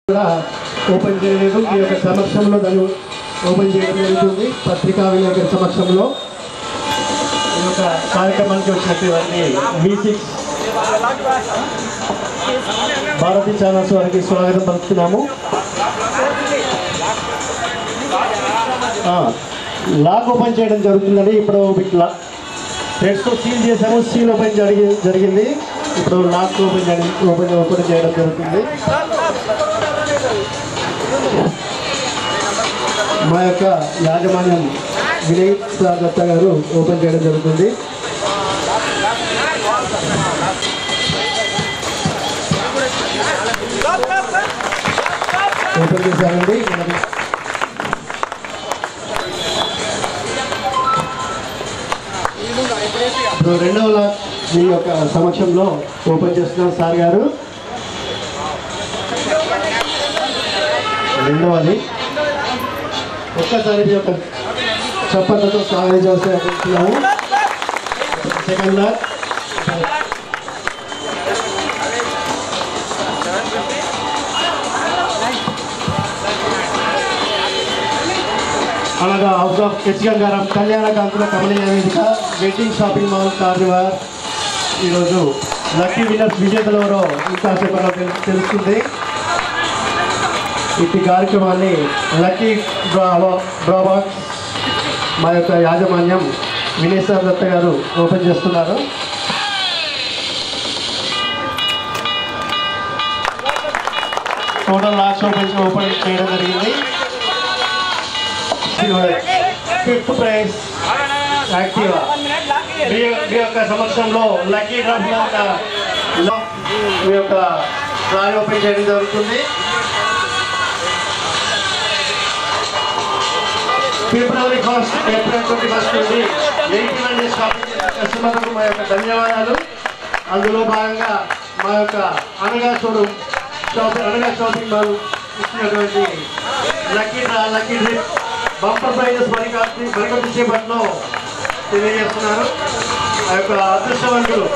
Open చేయలేదు ఈ యొక్క సమక్షంలో దాన్ని ఓపెన్ చేయడం జరుగుతుంది. పత్రికా విలేకరుల సమక్షంలో ఈ యొక్క కార్యక్రమానికి వచ్చినటువంటి V6 భారతీ ఛానల్స్ వారికి స్వాగతం పలుకుతున్నాము. లాక్ ఓపెన్ చేయడం జరుగుతుందండి. ఇప్పుడు ఇట్లా థ్రెడ్స్తో సీల్ చేసాము. సీల్ ఓపెన్ జరిగింది. ఇప్పుడు లాక్ ఓపెన్ చేయడం జరుగుతుంది. మా యొక్క యాజమాన్యం వినయ్ దత్త గారు ఓపెన్ చేయడం జరుగుతుంది. ఓపెన్ చేశారండి. ఇప్పుడు రెండవ లాక్ మీ యొక్క సమక్షంలో ఓపెన్ చేస్తున్నారు సార్ గారు. రెండవది ఒక్కసారి మీ యొక్క చప్పట్లతో స్వాగతించాము. సెకండ్ లాక్ అనగా హౌస్ ఆఫ్ గంగారం కళ్యాణ కాంతుల కమనీయ వేదిక వెడ్డింగ్ షాపింగ్ మాల్ కార్నివార్. ఈరోజు లక్కీ విన్నర్స్ విజేతలు ఎవరో ఇంకా చెప్పడం తెలుస్తుంది. ఇట్టి కార్యక్రమాన్ని లక్కీ డ్రాబాక్స్ మా యొక్క యాజమాన్యం వినయ్ దత్త గారు ఓపెన్ చేస్తున్నారు. టోటల్ లాక్స్ ఓపెన్ చేయడం జరిగింది. ఫిఫ్త్ ప్రైజ్ యాక్టివా మీ యొక్క సమక్షంలో లక్కీ డ్రాప్ మీ యొక్క డ్రాయింగ్ ఓపెన్ చేయడం జరుగుతుంది. ఫిబ్రవరి 1 ఏప్రిల్ 21 నుండి 81 డేస్ షాపింగ్ చేసిన కస్టమర్లకు మా యొక్క ధన్యవాదాలు. అందులో భాగంగా మా యొక్క అనగా షాపింగ్ మాల్ ఇచ్చినటువంటి లక్కీ డ్రిప్ బంపర్ ప్రైజెస్ మరికొద్దిసేపట్లో తెలియజేస్తున్నారు. ఆ యొక్క అదృష్టవంతులు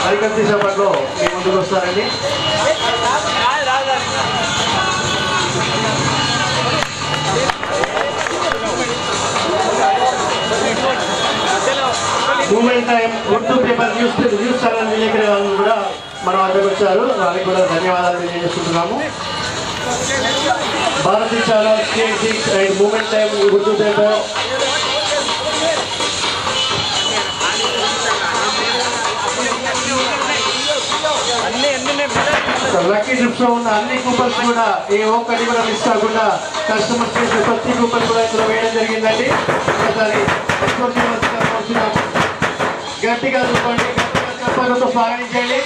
మరికొద్దిసేపట్లో మీ ముందుకు వస్తారండి. Moment time Urdu paper news channel విలేకరులు కూడా మన వద్దకు వచ్చారు. వారికి కూడా ధన్యవాదాలు తెలియజేస్తున్నాము. Bharati channel and moment time Urdu paper lucky draws లో ఉన్న అన్ని కూపన్స్ కూడా ఏ ఒక్కటి కూడా మిస్ కాకుండా కస్టమర్స్ చేసే ప్రతి కూపన్ కూడా ఇందులో వేయడం జరిగిందండి. ఒకసారి గట్టిగా చూపండి, గట్టిగా చెప్పడంతో స్వాగతించండి.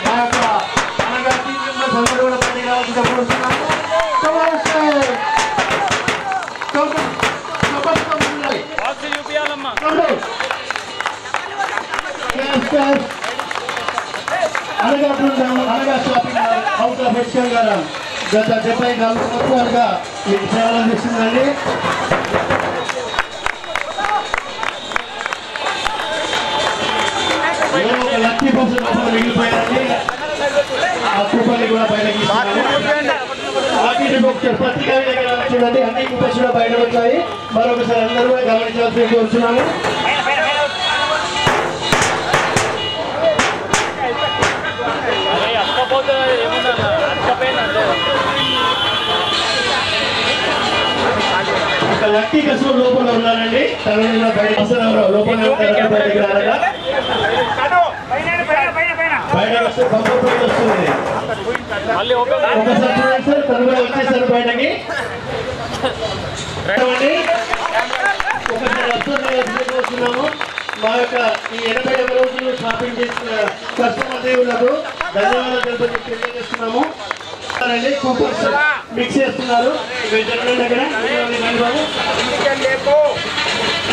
మా యొక్క అనగా అందరూ కూడా పని రావాల్సిందిగా కోరుతున్నాము. అనగా షాపింగ్ హౌస్ ఆఫ్ గంగారం గత 74 సంవత్సరాలుగా మీకు సేవలు అందిస్తుందండి. ఒక లక్కీ బస్సు లోపల మిగిలిపోయారండి. ఆ కూపన్ని కూడా బయటకి పత్రికా చూడండి. అన్ని కూపన్స్ కూడా బయట వచ్చాయి. మరొకసారి అందరూ కూడా గమనించాల్సి కోరుతున్నాము. లక్కీ కస్టమర్ లోపల ఉన్నారండి. తన బయట లోపల బయటకి రాగా బయట వస్తే బంపర్ ప్రైజ్ వస్తుంది. ఒకసారి చూడండి సార్, తను కూడా వచ్చేసారు బయటకి. ఒకసారి వస్తున్నాము. మా యొక్క ఈ 80 రోజులు షాపింగ్ చేసిన కస్టమర్ దేవులకు ధన్యవాదాలు తెలియజేస్తున్నాము. కూపన్స్ మిక్స్ చేస్తున్నారు.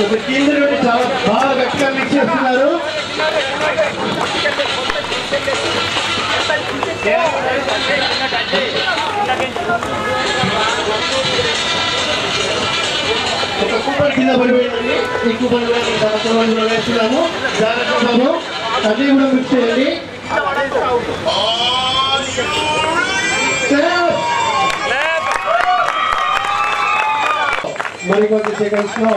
ఒక కింద చాలా బాగా గట్టిగా మిక్స్ చేస్తున్నారు. ఒక కూపన్ కింద పడిపోయిందండి. ఈ కూపన్ వేస్తున్నాము. జాగ్రత్త అది కూడా మిక్స్ చేయండి. మరికొద్ది సెకండ్స్ లో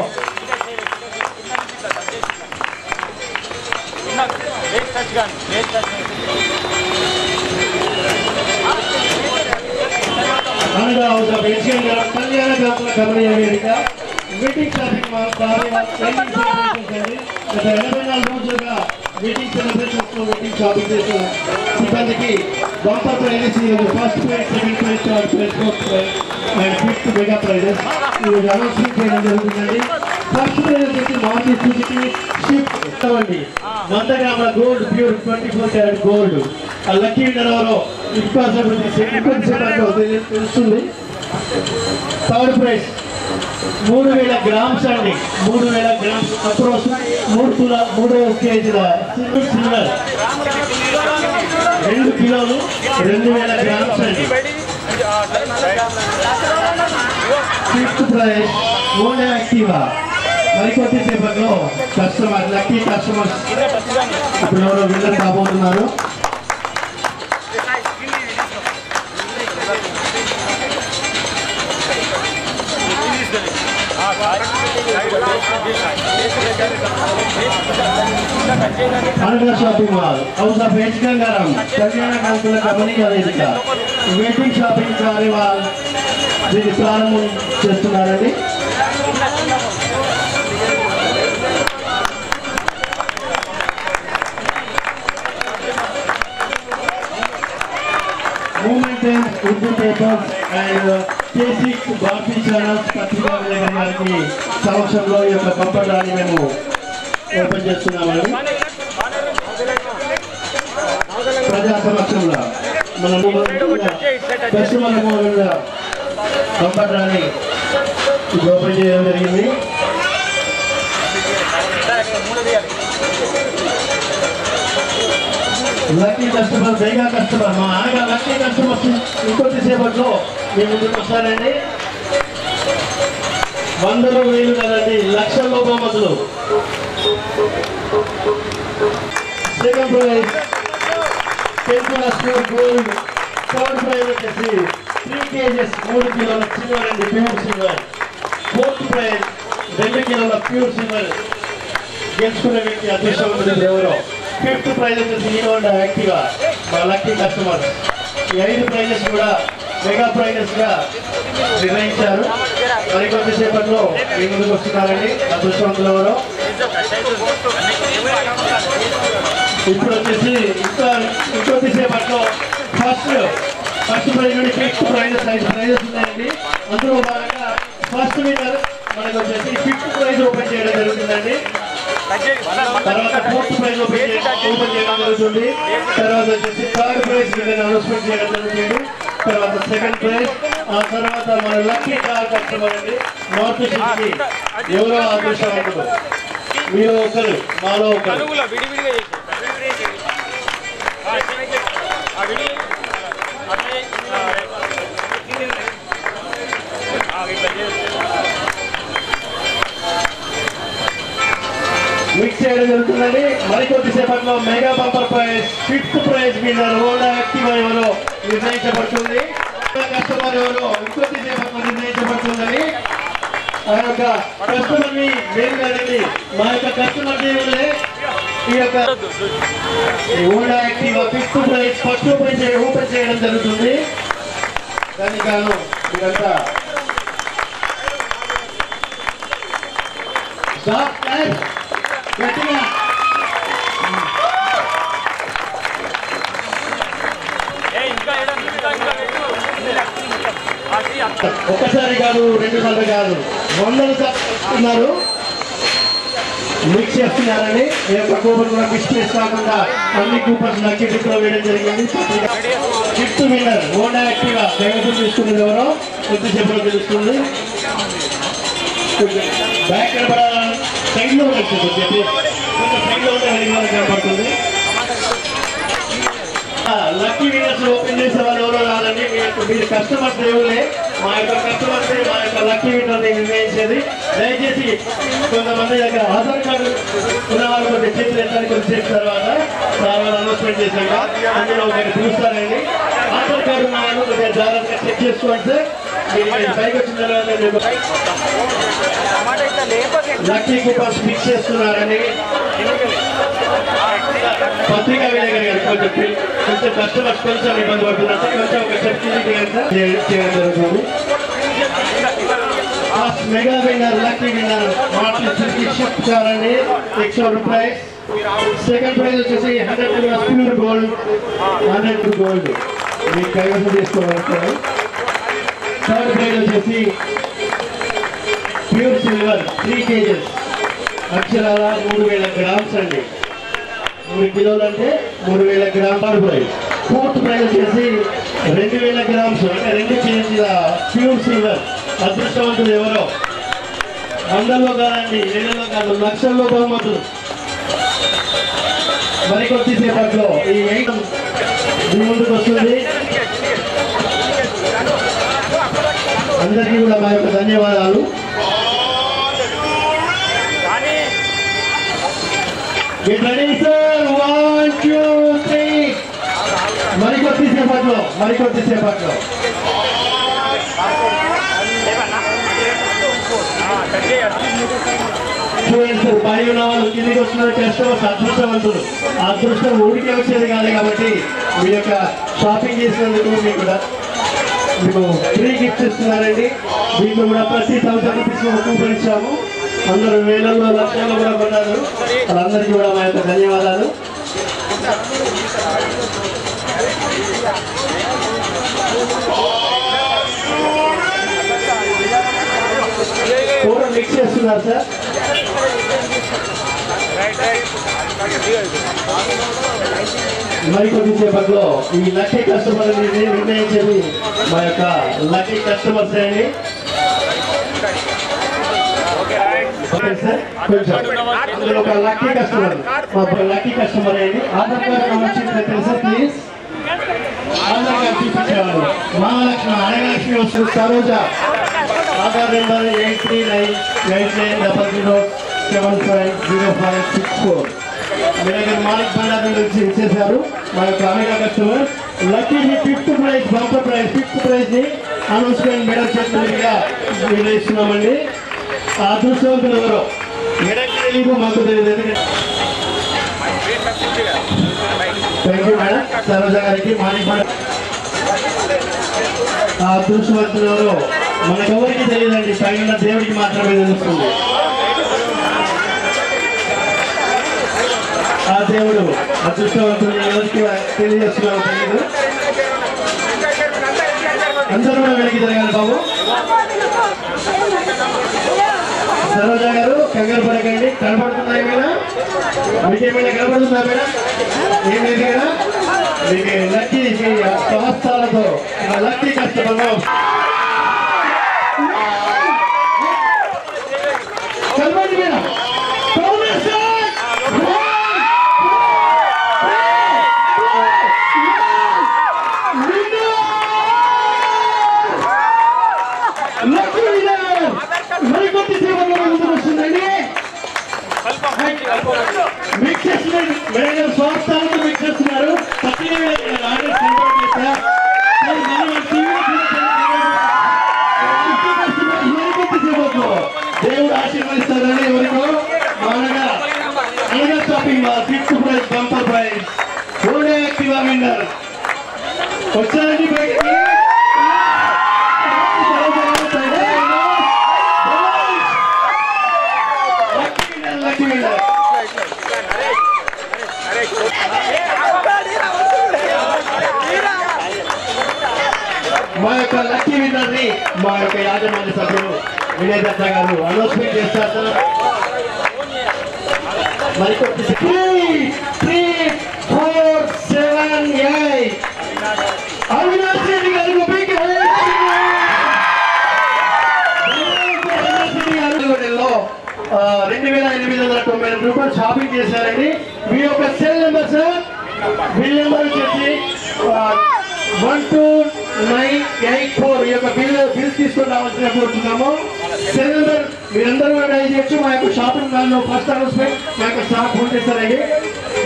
అనగా ఒక బెంచ్ కళ్యాణ గమనీయ వేదిక మీటింగ్ షాపింగ్ మాల్ గత 84 రోజులుగా మీటింగ్ సెలబ్రేషన్స్ లో మీటింగ్ షాపింగ్ చేసిన సిబ్బందికి bumper prizes first prize, second prize, third prize, fourth prize and fifth mega prizes ఈరోజు అనౌన్స్మెంట్ చేయడం జరుగుతుందండి. ఫస్ట్ ప్రైజ్ వచ్చేసి మారుతి సుజుకి షిఫ్ట్ అండి, 100 గ్రాముల గోల్డ్ ప్యూర్ 24 క్యారెట్ గోల్డ్. ఆ లక్కీ విన్నర్ ఎవరో తెలుస్తుంది. థర్డ్ ప్రైజ్ 3000 గ్రామ్స్ అండి, 3000 గ్రామ్స్ అప్రోచ్ 3 కేజీల సిల్వర్ 2 కిలోలు 2000 గ్రామ్స్ అండి. Fifth prize Honda Activa. మరికొద్ది సేపట్లో కస్టమర్ లక్కీ కస్టమర్స్ ఇప్పుడు ఎవరో విన్నర్ కాబోతున్నారు. అనగా shopping mall house of H Gangaram కళ్యాణ కాంతుల గమనీయ వేదిక వెయిటింగ్ షాపింగ్ కార్యవాల్ దీన్ని ప్రారంభం చేస్తున్నారండి. మూమెంట్ ఉర్దూ పేపర్స్ అండ్ కేసిక్ భారతీ ఛానల్స్ పత్రికా విలేకరి గారికి సమక్షంలో ఈ యొక్క పంపడాన్ని మేము ఓపెన్ చేస్తున్నామండి. ప్రజా సమక్షంలో మన కస్టమర్ పంపడాన్ని ఓపెన్ చేయడం జరిగింది. లక్కీ కస్టమర్, మెగా కస్టమర్, మా అనగా లక్కీ కస్టమర్స్ ఇంకొద్ది సేపట్లో మీ ముందుకు వస్తారండి. 100 వేలు కదండి, లక్షల్లో బహుమతులు. Second prize 10 gold. Third prize వచ్చేసి 3 కేజెస్ 3 కిలోల సిల్వర్ అండి, ప్యూర్ సిల్వర్. ఫోర్త్ ప్రైజ్ 2 కిలోల ప్యూర్ సిల్వర్. గెలుచుకునే వ్యక్తి అదృష్టవంతుడు ఎవరో. ఫిఫ్త్ ప్రైజ్ వచ్చేసి హీరోండా యాక్టివా మా లక్కీ కస్టమర్. ఈ 5 ప్రైజెస్ కూడా మెగా ప్రైజెస్ గా నిర్ణయించారు. మరికొద్ది సేపట్లో మీ ముందుకు వస్తున్నారండి అదృష్టవంతులు ఎవరో. ఇప్పుడు వచ్చేసి ఇంకొద్ది సేపట్లో ఫస్ట్ ప్రైజ్ నుండి ఫిఫ్త్ ప్రైజెస్ 5 ప్రైజెస్ ఉన్నాయండి. అందులో భాగంగా ఫస్ట్ విన్నర్ మనకు వచ్చేసి ఫిఫ్త్ ప్రైజ్ ఓపెన్ చేయడం జరుగుతుందండి. తర్వాత ఫోర్త్ ప్రైజ్ ఓపెన్ చేయడం జరుగుతుంది. తర్వాత వచ్చేసి థర్డ్ ప్రైజ్ అనౌన్స్మెంట్ చేయడం జరుగుతుంది. తర్వాత సెకండ్ ప్రైజ్, ఆ తర్వాత మన లక్కీ కార్ కస్టమర్ అండి మారుతి సుజుకి. ఎవరో అదృష్టవంతులు, మీరు ఒకరు మాలో ఒకరు. మిక్స్ చేయడం జరుగుతుందండి. మరికొద్ది సేపట్లో mega bumper prize fifth prize winner Honda Activa ఎవరో నిర్ణయించబడుతుంది. కస్టమర్ ఎవరో ఇంకొద్ది సేపట్లో నిర్ణయించబడుతుందని ఆ యొక్క కస్టమర్ ని మేము కాదండి, మా యొక్క కస్టమర్ దేవులే ఈ యొక్క Honda Activa fifth prize first open చేయడం జరుగుతుంది. దానికి గాను మీరంతా గట్టిగా ఒక్కసారి కాదు, 2 సార్లు కాదు, 100 సార్లు మిక్స్ చేస్తున్నారని. ఈ యొక్క కూపన్ కూడా మిస్ప్లేస్ కాకుండా అన్ని కూపన్స్ లక్కీ డిప్లో వేయడం జరిగింది. ఫిఫ్త్ విన్నర్ హోండా యాక్టివా దయచేసి తీసుకున్నది ఎవరో కొద్దిసేపట్లో తెలుస్తుంది. బ్యాక్ కనపడాలని సైడ్ లో సైడ్ లో కనపడుతుంది. లక్కీ విన్నర్స్ ఓపెన్ చేసే వాళ్ళు ఎవరో కాదండి, మీరు కస్టమర్ దేవులే. మా యొక్క కస్టమర్స్ మా యొక్క లక్కీ విన్నర్ని నిర్ణయించేది. దయచేసి కొంతమంది దగ్గర ఆధార్ కార్డు ఉన్న వాళ్ళు కొంచెం చేతులు ఎత్తానికి వచ్చేసిన తర్వాత సార్ వాళ్ళు అనౌన్స్మెంట్ చేశాక అందులో ఒకటి చూస్తారండి. ఆధార్ కార్డు ఉన్న వాళ్ళు కొంచెం జాగ్రత్తగా చెక్ చేసుకోండి సార్. మీరు పైకి వచ్చిన తర్వాత లక్కీ కూపన్స్ ఫిక్స్ చేస్తున్నారని పత్రికా విలేకరి గారు కొంచెం కస్టమర్స్ కొంచెం ఇబ్బంది పడుతున్నారు. కొంచెం ఒక చర్చ చేయడం జరుగుతుంది. మెగా విన్నర్ లక్కీ విన్నర్ మార్చి షిఫ్ట్ కారండి 100 రూపాయలు. సెకండ్ ప్రైజ్ వచ్చేసి 100 ప్యూర్ గోల్డ్ 100 గోల్డ్ మీకు కైవసం చేసుకోవాలి. థర్డ్ ప్రైజ్ వచ్చేసి ప్యూర్ సిల్వర్ 3 kgs అక్షరాల 3000 గ్రామ్స్ అండి. 3 కిలోలు అంటే 3000 గ్రాముల ప్రైజ్. ఫోర్త్ ప్రైజ్ వచ్చేసి 2000 గ్రామ్స్ అంటే 2 kg ప్యూర్ సిల్వర్. అదృష్టవంతులు ఎవరో 100లో కాదండి, 200లో కాదు, లక్షల్లో బహుమతులు. మరికొద్దిసేపట్లో ఈ ఐటమ్ ముందుకు వస్తుంది. అందరికీ కూడా మా యొక్క ధన్యవాదాలు. మరికొద్దిసేపట్లో చూడండి సార్, పై ఉన్న వాళ్ళు కిందికి వస్తున్నారు. కస్టమర్స్ అదృష్టవంతులు. అదృష్టం ఊరికే వచ్చేది కాదు కాబట్టి మీ యొక్క షాపింగ్ చేసినందుకు మీకు ఫ్రీ గిఫ్ట్స్ ఇస్తున్నారండి. మీకు కూడా ప్రతి 1000 రూపీస్ కూపన్ ఇచ్చాము. అందరూ వేలలో లక్షల్లో కూడా కొన్నారు. వాళ్ళందరికీ కూడా మా యొక్క ధన్యవాదాలు. కూడా మిక్స్ చేస్తున్నారు సార్. మరికొద్దిసేపట్లో ఈ లక్కీ కస్టమర్ నిర్ణయించేది మా యొక్క లక్కీ కస్టమర్స్ అండి. అందులో ఒక లక్కీ కస్టమర్ లక్కీ కస్టమర్ అండి. ఆధార్ కార్డు వచ్చింది తెలుసా ప్లీజ్? ఆధార్ కార్డు చూపించేవాడు. మహాలక్ష్మి అడగలక్ష్మి వస్తుంది. సరోజ ఆధార్ నెంబర్ 839800750564. మీ దగ్గర మాలిక్ బండార్ నుంచి ఇచ్చేసారు. మా యొక్క America customer lucky 5th prize bumper prize 5th prize ని అనౌన్స్మెంట్ మెడల్ చేతులుగా నిర్ణయిస్తున్నామండి. ఆ అదృష్టవంతులు ఎవరో మెడల్ తెలియదు, మాకు తెలియదు. Thank you madam. సరోజ గారికి మాలిక్ బండార్. ఆ అదృష్టవంతులు ఎవరో మనకెవరికి తెలియదండి, పైన దేవుడికి మాత్రమే తెలుస్తుంది. ఆ దేవుడు అదృష్టవంతులు ఎవరికి తెలియజేస్తున్నారో తెలియదు. అందరూ కూడా వెనక్కి జరగాలి బాబు. సరోజ గారు కంగారు పడకండి. కనబడుతున్నాయి మేడం? మీకేమైనా కనబడుతుందా మేడం? ఏం లేదు కదా. మీకు లక్కీ సంవత్సరాలతో లక్కీ కష్టపడ్డాం. కనబడి మేడం మిక్స్ చేస్తున్నారు. స్వాస్థాలతో మిక్స్ చేస్తున్నారు. దేవుడు ఆశీర్వదిస్తారని ఎవరికో అనగా shopping 5th prize bumper prize Honda Activa winner వచ్చారండి బయటికి. లక్కీ విన్నర్ మా యొక్క లక్కీ విన్నర్ ని మా యొక్క యాజమాన్య సభ్యులు వినయ్ దత్తా గారు అనౌన్స్మెంట్ చేస్తారు. మరికొద్ది 3, 4, 7, 8 అవినాష్ రెడ్డి గారు 2890 రూపాయలు షాపింగ్ చేశారండి. మీ యొక్క cell number sir, bill number వచ్చేసి 12 2984 ఈ యొక్క బిల్స్ తీసుకొని రావాల్సిన కోరుతున్నాము. సెల్ నెంబర్ మీరందరూ కూడా డైల్ చేయొచ్చు. మా యొక్క షాపింగ్ మాల్లో ఫస్ట్ అనౌన్స్మెంట్ మా యొక్క స్టాక్ ఫోన్ చేస్తారండి.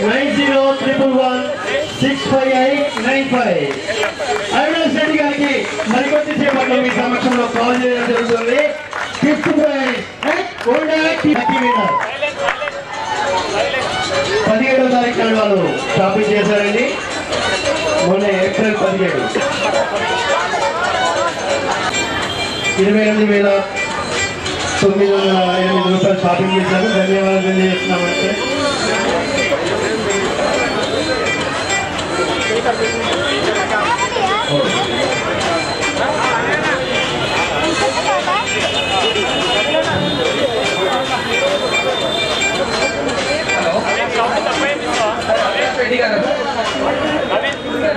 9011655895. అవినాష్ రెడ్డి గారికి మరికొద్ది సేపట్లో మీ సమక్షంలో కాల్ చేయడం జరుగుతుంది. 5th prize Honda lucky winner 17వ తారీఖు వాళ్ళు షాపింగ్ చేశారండి. మొన్న ఏప్రిల్ 17 28,908 రూపాయలు షాపింగ్ చేశారు. ధన్యవాదాలు తెలియజేస్తున్నామంటే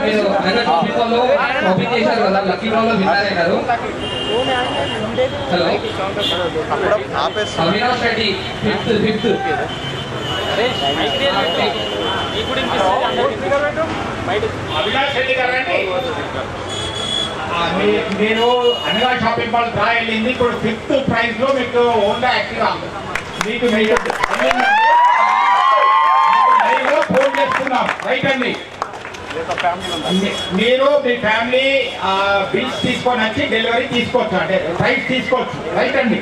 మీరు ఓపెన్ చేశారు కదా, లక్కీ డ్రాలో విన్నర్ అయినారు. హలో అవినాష్ రెడ్డి 5th అవినాష్ రెడ్డి గారు అండి. మీరు అనగా షాపింగ్ మాల్ డ్రా వెళ్ళింది. ఇప్పుడు 5th ప్రైజ్ లో మీకు హోండా యాక్టివా మీకు ఫోన్ చేస్తున్నాం. రైట్ అండి, మీరు మీ ఫ్యామిలీ బిల్స్ తీసుకొని వచ్చి డెలివరీ తీసుకోవచ్చు, అంటే ప్రైస్ తీసుకోవచ్చు. రైట్ అండి,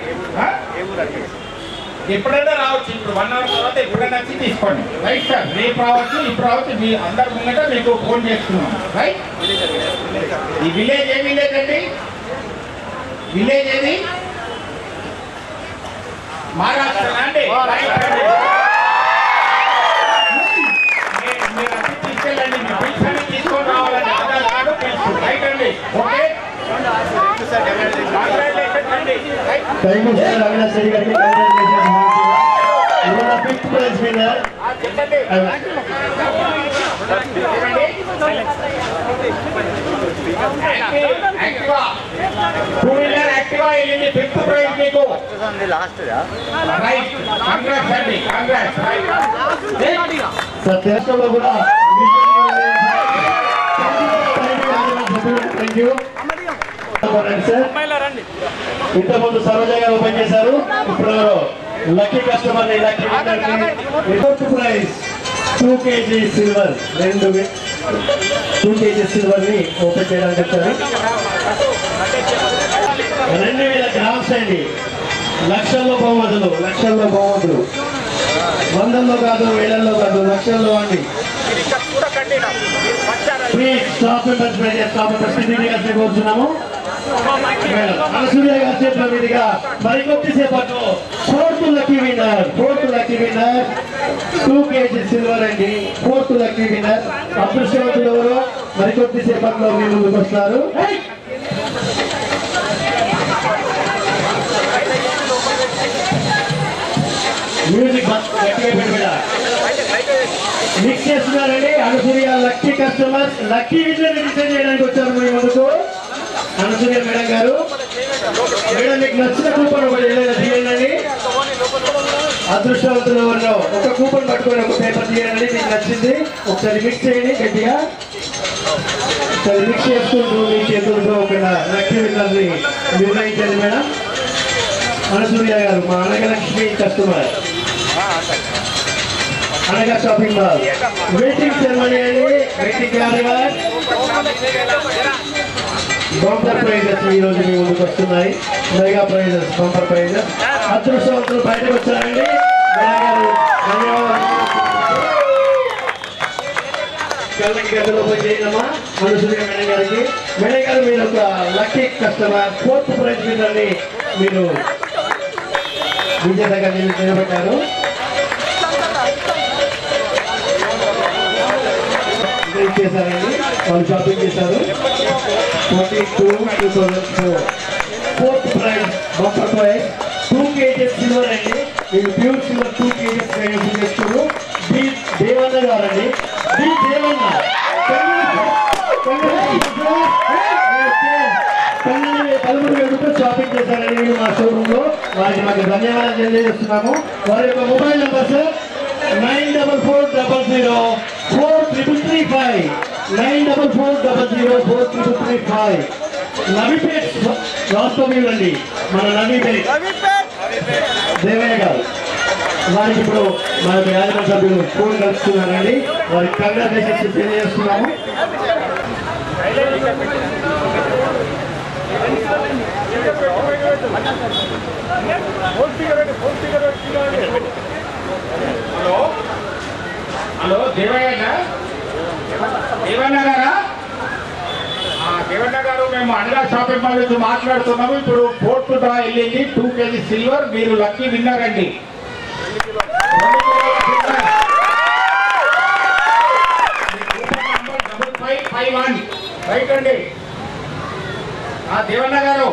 ఎప్పుడైనా రావచ్చు. ఇప్పుడు 1 అవర్ తర్వాత ఎప్పుడైనా వచ్చి తీసుకోండి. రైట్ సార్, రేపు రావచ్చు, ఇప్పుడు రావచ్చు. మీ అందరి ముంగట మీకు ఫోన్ చేస్తున్నాం. రైట్, ఈ విలేజ్ ఏ విలేజ్ అండి? విలేజ్ ఏది? మహారాష్ట్ర అండి. మీరు అన్ని తీసుకెళ్ళండి, మీ బిల్స్ అన్ని తీసుకొని రావాలండి. Aadhaar card, bills. రైట్ అండి, ఓకే. అవినాష్ రెడ్డి గారికి ఇవాళ 5th prize winner Activa 2-wheeler Activa వెళ్ళింది. 5th ప్రైజ్ మీకు. రైట్, కాంగ్రాట్స్ అండి, కాంగ్రాట్స్. సార్ దేశంలో కూడా థ్యాంక్ యూ సార్. ఇంతకుముందు సరోజ గారు ఓపెన్ చేశారు. ఇప్పుడు lucky customer lucky 4th prize 2 kg silver 2 kg silver ని ఓపెన్ చేయడానికి వచ్చారు. 2000 గ్రామ్స్ అండి. లక్షల్లో బహుమతులు, వందల్లో కాదు, వేలల్లో కాదు, లక్షల్లో అండి. ప్లీజ్ స్టాఫ్ మెంబర్స్ కోరుతున్నాము. అనసూయ గారి చేతుల మీదుగా మరికొద్ది సేపట్లో 4th lucky winner 2 kg silver అండి. 4th లక్కీ విన్నర్ అదృష్టవంతులు ఎవరు మరికొద్ది సేపట్లో మీ ముందుకు వస్తారు. మ్యూజిక్ మిక్స్ చేస్తున్నారండి. Anasuya lucky customers lucky winner decide చేయడానికి వచ్చారు మీ ముందుకు. అనసూయ మేడం గారు, మేడం మీకు నచ్చిన కూపన్ ఒకటి ఏదైనా తీయండి. అదృష్టవంతులు ఎవరినో ఒక కూపన్ పట్టుకొని ఒక పేపర్ తీయండి. మీకు నచ్చింది ఒకసారి మిక్స్ చేయండి గట్టిగా. ఒకసారి మిక్స్ చేసుకుంటూ మీ చేతులతో ఒక లక్కీ విన్నర్ని నిర్ణయించండి మేడం. అనసూయ గారు మా అనగలక్ష్మి కస్టమర్, అనగా షాపింగ్ మాల్. వెయిటింగ్ సెరమనీ అండి. వెయిటింగ్ కార్యక్రమం బంపర్ ప్రైజెస్ ఈ రోజు మీ ముందుకు వస్తున్నాయి. Mega prizes, bumper prizes. అదృష్టవంతులు బయటకు వచ్చారండి. గదిలో పోయి చేయనమ్మా అనసూయ మేడం గారికి. మేడం గారు మీరు ఒక లక్కీ కస్టమర్ 4th ప్రైజ్ విన్నర్ని మీరు విజేతగా నిలబెట్టారు. చేశారండి, వాళ్ళు షాపింగ్ చేశారు. 22/2004 4th prize bumper prize 2 kg silver అండి. మీరు ప్యూర్ సిల్వర్ 2 kg చేస్తున్నారు. డి దేవన్న గారండి. డి దేవన్న 13,000 రూపాయలు షాపింగ్ చేశారండి మా షోరూమ్ లో. వారికి మాకు ధన్యవాదాలు తెలియజేస్తున్నాము. వారి యొక్క మొబైల్ నెంబర్ సార్ 9440043335 9440043335 నవీపేట్ వాస్తవ్యులండి మన నవీపేట్ దేవయ్య గారు వారికి ఇప్పుడు మన యాజమాన్య సభ్యులు ఫోన్ కలుస్తున్నారండి. వారికి కంగ్రాచులేషన్స్ తెలియజేస్తున్నాము. హలో దేవయ్య దేవన్న గారా? దేవన్న గారు, మేము అనిలా షాపింగ్ మాల్ నుంచి మాట్లాడుతున్నాము. ఇప్పుడు 4th డ్రా వెళ్ళింది. 2 kg సిల్వర్. మీరు లక్కీ విన్నర్ అండి. రైట్ అండి. దేవన్న గారు,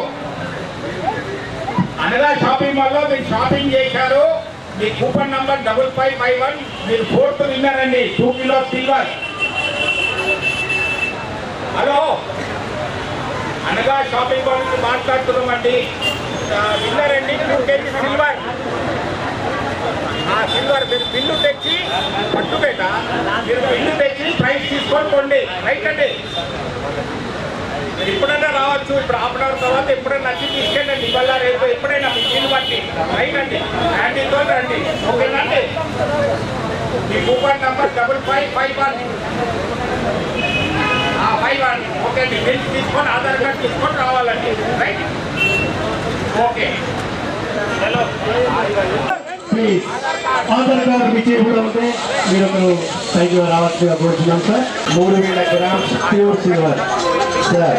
అనిలా షాపింగ్ మాల్ లో మీరు షాపింగ్ చేశారు. మీ కూపన్ నంబర్ 5551. మీరు 4th విన్నర్ అండి. 2 కిలో సిల్వర్. హలో, అనగా షాపింగ్ మాల్ నుంచి మాట్లాడుతున్నామండి. విన్నర్ అండి. 2 kg సిల్వర్. సిల్వర్ మీరు బిల్లు తెచ్చి పట్టుబేట, మీరు బిల్లు తెచ్చి ప్రైస్ తీసుకొని కొండి. రైట్ అండి. మీరు ఎప్పుడైనా రావచ్చు. ఇప్పుడు హాఫ్ అన్ అవర్ తర్వాత ఎప్పుడైనా నచ్చి తీసుకెళ్ళండి. ఇవాళ రేపు ఎప్పుడైనా మీ వీలు బట్టి. రైట్ అండి. హ్యాండీతో రండి. ఓకేనండి. మీ కూపన్ నంబర్ 5551. 51. ఓకే అండి. బిల్ తీసుకొని ఆధార్ కార్డు తీసుకొని రావాలండి. Right. Okay. Hello, Aadhaar card మీ చేతిలో ఉంటే మీరు సైజు రావచ్చుగా కోరుతున్నాం sir. 3000 grams pure silver sir.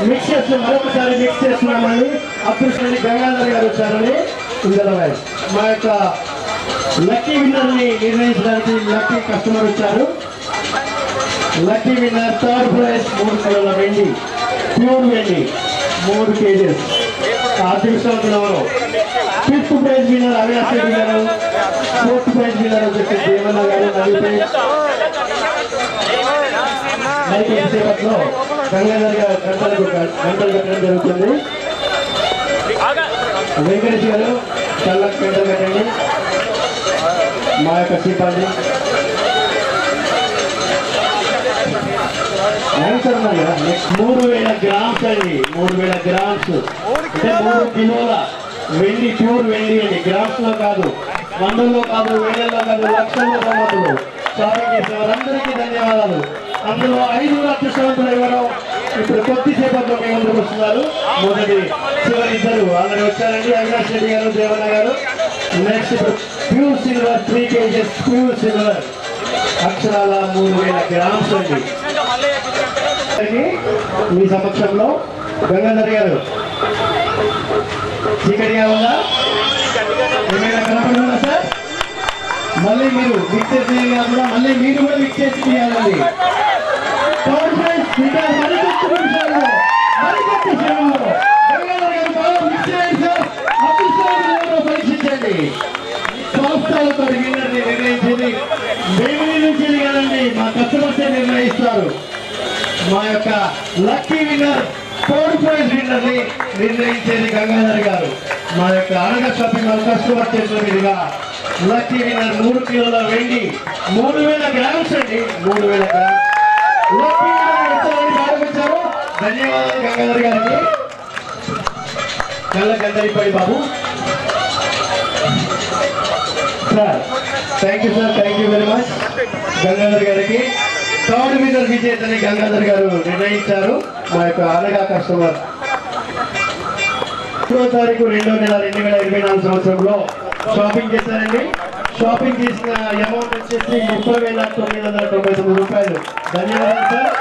Mix చేస్తున్నాం, మరొకసారి మిక్స్ చేస్తున్నామండి. అదృష్టాన్ని గంగాధర్ గారు వచ్చారని ఇందులో మా యొక్క లక్కీ విన్నర్ ని నిర్ణయించడానికి లక్కీ కస్టమర్ వచ్చారు. లక్కీ విన్నర్ 3rd ప్రైజ్ 3 కిలోల వెండి, ప్యూర్ వెండి 3 kgs. అదృష్టవంతులెవరు? 5th prize winner Avinash Reddy garu. 4th prize winner వచ్చేసి దేవన్న గారు. సేపట్లో గంగాధర్ గారు గంటలు కట్టడం జరుగుతుంది. వెంకటేష్ గారు కళ్ళకు గంటలు కట్టండి. మా యొక్క సిబ్బంది 3000 గ్రామ్స్ అండి. 3000 గ్రామ్స్ అంటే 3 కిలోల వెండి, ప్యూర్ వెండి అండి. గ్రామ్స్ లో కాదు, వందల్లో కాదు, వేలల్లో కాదు, లక్షల్లో సంవత్సరాలు షాపింగ్ చేసిన వారందరికీ ధన్యవాదాలు. అందులో 5 అదృష్టవంతులు ఎవరో ఇప్పుడు కొద్దిసేపట్లో మీ ముందుకు వస్తున్నారు. మొదటి చివరి ఇద్దరు ఆల్రెడీ వచ్చారండి. అవినాష్ రెడ్డి గారు, దేవన్న గారు. నెక్స్ట్ ఇప్పుడు pure silver 3 kgs pure silver అక్షరాల 3000 గ్రామ్స్ అండి. మీ సమక్షంలో గంగాధర్ గారు చీకటిగా ఉందా? ఏమైనా కనపడుతుందా సార్? మళ్ళీ మీరు మిక్స్ చేసి కాకుండా మళ్ళీ మీరు కూడా మిక్స్ చేసి తీయాలండి. పరీక్షించండి. సంస్థలతో విన్నర్ని నిర్ణయించింది దేవుని నుంచి కాదండి, మా కస్టమర్సే నిర్ణయిస్తారు. మా యొక్క లక్కీ విన్నర్ 4th ప్రైజ్ విన్నర్ని నిర్ణయించేది గంగాధర్ గారు. మా యొక్క అనగా షాపింగ్ మాల్ కస్టమర్ చేసిన మీదుగా లక్కీ విన్నర్ 3 కిలోల వెండి 3000 గ్రామ్స్ అండి. 3000 గ్రామ్స్ లక్కీ విన్నర్ వచ్చారు. ధన్యవాదాలు గంగాధర్ గారికి. కళ్ళకందరిపై బాబు sir. Thank you sir, thank you very much Gangadhar గారికి. 3rd విన్నర్ విజేతని గంగాధర్ గారు నిర్ణయించారు. మా యొక్క అనగా కస్టమర్ 2వ తారీఖు 2వ నెల 2024 సంవత్సరంలో షాపింగ్ చేశారండి. షాపింగ్ చేసిన అమౌంట్ వచ్చేసి 30,999 రూపాయలు. ధన్యవాదాలు సార్.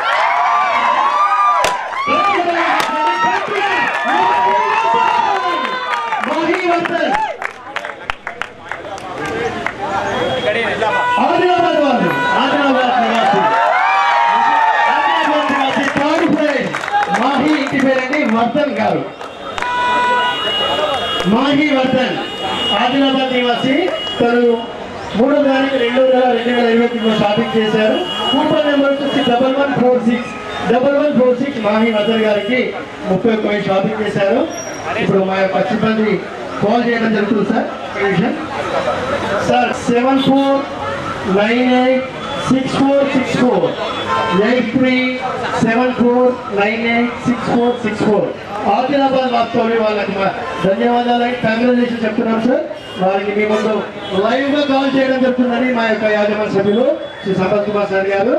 ఆదిలాబాద్ వాళ్ళు, ఆదిలాబాద్ నివాసి 3rd ప్రైజ్ మాహి. ఇంటి పేరండి వర్ధన్ గారు. మాహి వర్ధన్ ఆదిలాబాద్ నివాసి. తను 3వ తారీఖు 2వ నెల 2023 షాపింగ్ చేశారు. కూపన్ నెంబర్ వచ్చి 1146 మాహి వర్ధన్ గారికి 31 షాపింగ్ చేశారు. ఇప్పుడు మా యొక్క సిబ్బంది కాల్ చేయడం జరుగుతుంది సార్. 8374986464 8374986464 ఆదిలాబాద్ వాస్తవ్య వాళ్ళకి ధన్యవాదాలు కంగ్రాచులేషన్ చెప్తున్నాం సార్. వారికి మీ ముందు లైవ్ గా కాల్ చేయడం జరుగుతుందని మా యొక్క యాజమాన్య సభ్యులు శ్రీ సంపత్ కుమార్ సార్ గారు.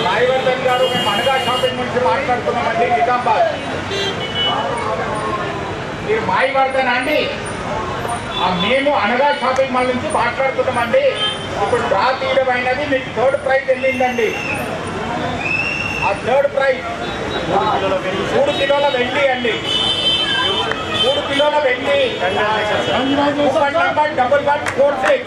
మాయవర్ధన్ గారు మేము అనగా షాపింగ్ నుంచి మాట్లాడుతున్నామండి, నిజామాబాద్. మీరు మాయవర్ధన్ అండి? మేము అనగా షాపింగ్ మాల్ నుంచి మాట్లాడుతున్నామండి. ఇప్పుడు డ్రా తీయడం అయినది మీకు 3rd ప్రైజ్ వెళ్ళిందండి. ఆ 3rd ప్రైజ్ 3 కిలోల వెండి అండి. 3 కిలోల వెండి. Coupon number 1146.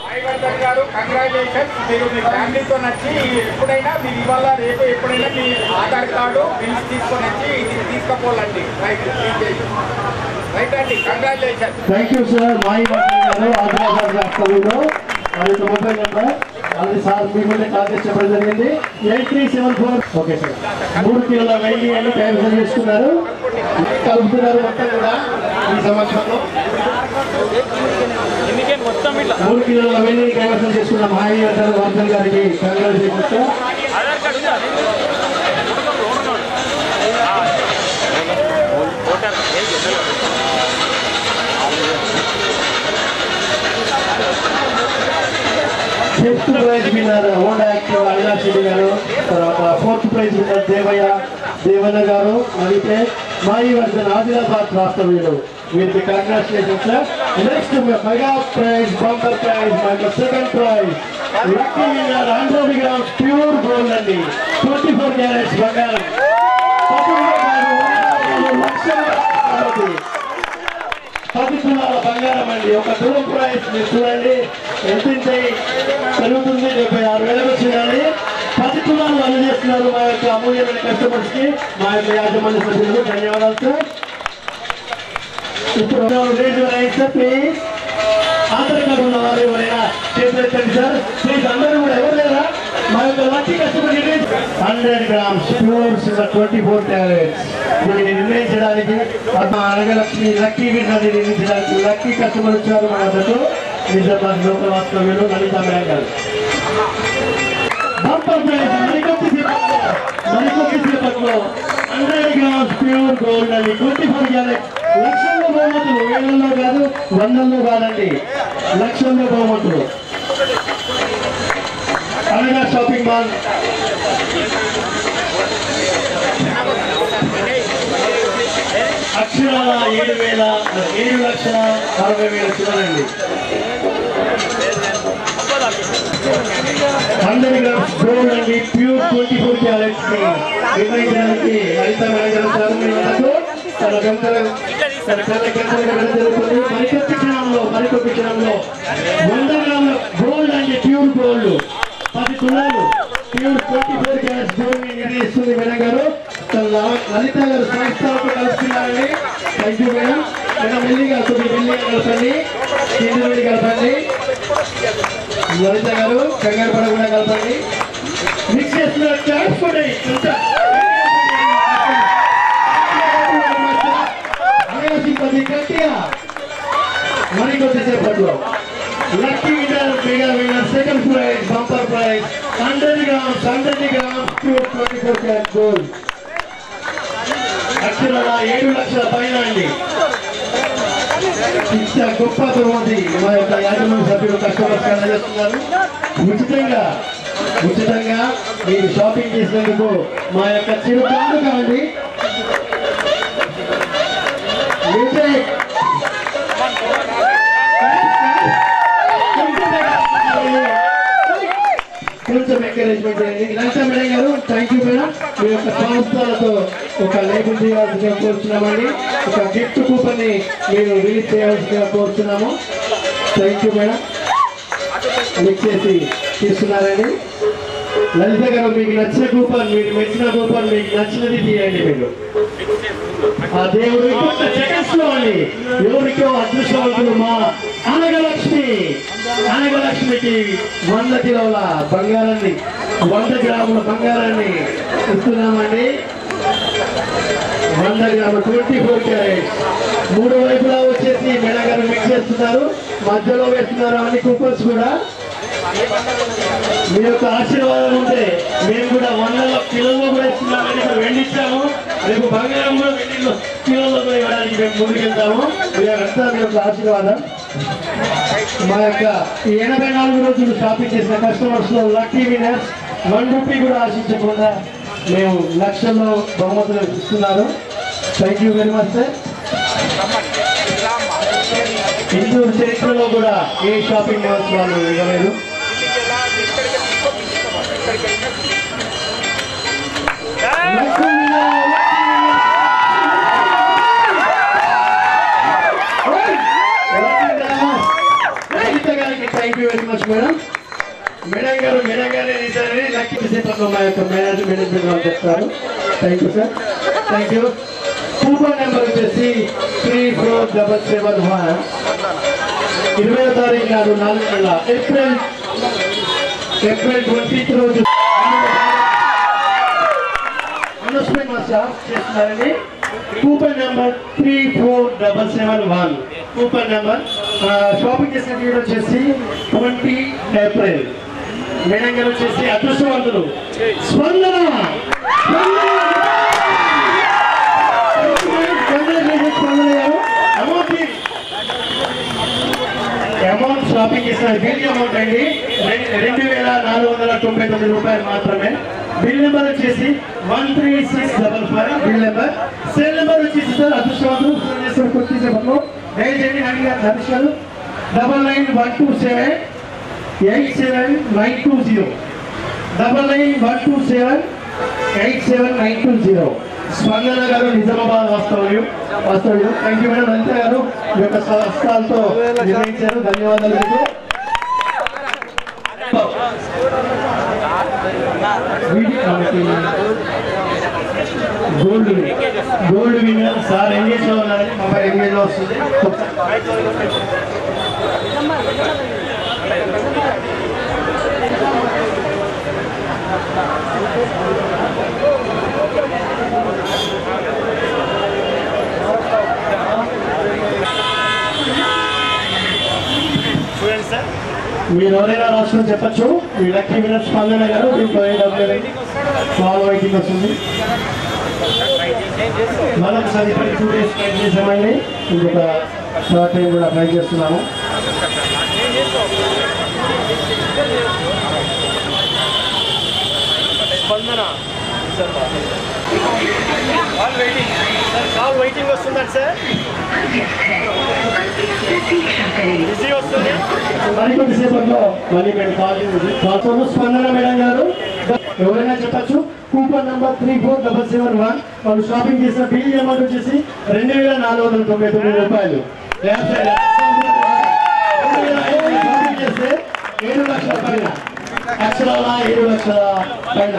మాయవర్ధన్ గారు కంగ్రాచులేషన్స్. మీరు మీ ఫ్యామిలీతో వచ్చి ఎప్పుడైనా మీరు ఇవాళ రేపు ఎప్పుడైనా మీ ఆధార్ కార్డు బిల్స్ తీసుకొని వచ్చి ఇది తీసుకపోవాలండి. రైట్ రైట్ అండి, కంగ్రాచులేషన్. Thank you sir. మాయవర్ధన్ గారు ఆదిలాబాద్ రాష్ట్రంలో మరి మొబైల్ నెంబర్ అది సార్ మీ ముందే కాల్ చేసి చెప్పడం జరిగింది. 8374. Okay sir. 3 కిలోల వెండి అని కైవసం చేసుకున్నారు, కలుపుతున్నారు మొత్తం కూడా ఈ సంవత్సరంలో. 3 కిలోల వెండిని కైవసం చేసుకున్న మాయవర్ధన్ గారికి congratulations sir. Fifth prize winner Honda active Avinash Reddy గారు. తర్వాత 4th ప్రైజ్ విన్నర్ దేవన్న గారు. అయితే మాయవర్ధన్ ఆదిలాబాద్ రాష్ట్రంలో వీరికి congratulations sir. Next mega prize bumper prize మరియు 2nd prize lucky winner 100 grams pure gold అండి. 24 క్యారెట్స్ బంగారం. 10 తులాల బంగారం అండి. ఒక తులం ప్రైస్ మీరు చూడండి ఎంత పెరుగుతుంది. 76,000 వచ్చిందండి. 10 తులాలు అందజేస్తున్నారు మా యొక్క అమూల్యమైన కస్టమర్స్ కి మా యొక్క యాజమాన్య సభ్యులు. ధన్యవాదాలు సార్. ఇప్పుడు సార్ ప్లీజ్ ఆధార్ కార్డు ఉన్న వారు ఎవరైనా చేతులెత్తండి సార్ ప్లీజ్. అందరూ కూడా ఎవరు లేరా? మా యొక్క lucky customer 100 grams pure 24 carats దీన్ని నిర్ణయించడానికి అనగలక్ష్మి లక్కీ విన్నర్ని నిర్ణయించడానికి లక్కీ కస్టమర్ వచ్చారు మన వద్దకు. నిజామాబాద్ లోకల్ వాస్తవ్యులు లలిత మేడం గారు. మరికొద్ది సేపట్లో 100 grams ప్యూర్ గోల్డ్ అండి. 24 క్యారెట్స్. లక్షల్లో బహుమతులు, వేలల్లో కాదు, వందల్లో కాదండి, లక్షల్లో బహుమతులు. అనగా షాపింగ్ మాల్ అక్షరాల 7,60,000 చూడండి. 100 grams గోల్డ్ అండి. ప్యూర్ 24 క్యారెట్స్ ని నిర్ణయించడానికి లలిత మేడం గారు జరుగుతుంది. మరికొద్ది క్షణంలో 100 grams గోల్డ్ అండి. ప్యూర్ గోల్డ్ 10 తులాలు ప్యూర్ 24 క్యారెట్స్ గోల్డ్ ని నిర్ణయిస్తుంది మేడం గారు. లలిత గారు సంస్థలతో కలుస్తున్నారండి. Thank you madam. మేడం మెల్లిగా కలపండి, కేంద్ర కలపండి. లలిత గారు కంగారు పడకుండా కలపండి. మిక్స్ చేస్తున్నారు. ట్రాన్స్పోర్ట్ గట్టిగా మరికొద్ది సేపట్లో lucky winner mega winner 2nd prize bumper prize 100 grams pure 24 carat gold. అక్షరాల 7 లక్షల పైన అండి. ఇంత గొప్ప బహుమతి మా యొక్క యాజమాన్య సభ్యులు కస్టమర్స్ అందజేస్తున్నారు. ఉచితంగా మీరు షాపింగ్ చేసినందుకు మా యొక్క చిరు కానుక అండి. కొంచెం ఎంకరేజ్మెంట్ చేయండి. లలిత మేడం గారు థ్యాంక్ యూ మేడం. మీ యొక్క సంస్థలతో ఒక లేబుల్ చేయాల్సిందిగా కోరుతున్నామండి. ఒక గిఫ్ట్ కూపన్ ని మీరు రిలీజ్ చేయాల్సిందిగా కోరుతున్నాము. Thank you madam. మిక్స్ చేసి తీస్తున్నారండి. లలిత గారు మీకు నచ్చిన కూపన్, మీకు మెచ్చిన కూపన్, మీకు నచ్చినది తీయండి. మీరు ఆ దేవుడు సెకండ్స్ లో అండి ఎవరికో అదృష్టవంతులు మా అనగలక్ష్మి నాగలక్ష్మికి 100 కిలోల బంగారాన్ని 100 గ్రాముల బంగారాన్ని ఇస్తున్నామండి. 100 గ్రాములు 24 క్యారెట్స్. 3 వైపులా వచ్చేసి మేడం గారు మిక్స్ చేస్తున్నారు, మధ్యలో వేస్తున్నారు అన్ని కూపన్స్ కూడా. మీ యొక్క ఆశీర్వాదం ఉంటే మేము కూడా 100 కిలోలో కూడా ఇస్తున్నామని ఇక్కడ వెండిచ్చాము. రేపు బంగారం కూడా కిలోలో కూడా ఇవ్వడానికి మేము ముందుకెళ్తాము. మీరంతా మీ యొక్క ఆశీర్వాదం. మా యొక్క 84 రోజులు షాపింగ్ చేసిన కస్టమర్స్ లో లక్కీ వినర్స్ 1 రూపీ కూడా ఆశించకుండా మేము లక్షల్లో బహుమతులు ఇస్తున్నారు. Thank you very much sir. Indur చరిత్రలో కూడా ఏ షాపింగ్ మాల్స్ వాళ్ళు ఇవ్వలేదు. Thank you very much madam. Madam గారే ఇద్దరు లక్కీ సేపట్లో మా యొక్క మేనేజ్మెంట్ వాళ్ళు చెప్తారు. Thank you sir. Thank you. Coupon number వచ్చేసి 347771. 20వ తారీఖు నాడు 4 నెలల ఏప్రిల్ 20th రోజు అనౌన్స్మెంట్ మా స్టాఫ్ చేస్తున్నారండి. Coupon number 34771. Coupon number shopping చేసిన డేట్ వచ్చేసి 20 ఏప్రిల్. మేడం గారు వచ్చేసి అదృష్టవంతులు. స్పందన అమౌంట్ షాపింగ్ చేసిన బిల్ అమౌంట్ అండి 2499 రూపాయలు మాత్రమే. బిల్ నెంబర్ వచ్చేసి 13655. Bill number. సెల్ నెంబర్ వచ్చేసి సార్ అదృష్టవంతులు ఫోన్ చేస్తారు కొద్దిసేపట్లో. దయచేయండి అడిగారు నమస్కారం. 9912787920. 9912787920. స్పందన గారు నిజామాబాద్ వాస్తవ్యం. Thank you madam. అంతే గారు మీ యొక్క సంస్థలతో నిర్వహించారు. ధన్యవాదాలు మీకు. గోల్డ్ విన్నర్ సార్ ఎంగేజ్ లో ఉన్నారని మొబైల్ ఎంగేజ్ లో వస్తుంది. మీరు ఎవరైనా రాష్ట్రం చెప్పచ్చు. మీ లక్కీ వినర్ స్పందన గారు. దీంట్లో కాల్ వెయిటింగ్ వస్తుంది. మరొకసారి ఇప్పటికి 2 days ట్రై చేసామండి. ఇంకొక షార్ట్ టైం కూడా ట్రై చేస్తున్నాము. స్పందన కాల్ వెయిటింగ్ వస్తుందండి సార్. బిజీ వస్తుంది. మరికొద్ది సేపట్లో మళ్ళీ మేము కాల్ స్పందన మేడం గారు. ఎవరైనా చెప్పచ్చు. Coupon number 34771. వాళ్ళు షాపింగ్ చేసిన బిల్ అమౌంట్ వచ్చేసి 2499 రూపాయలు. షాపింగ్ చేస్తే 7 లక్షల పైన. 7 లక్షల పైన.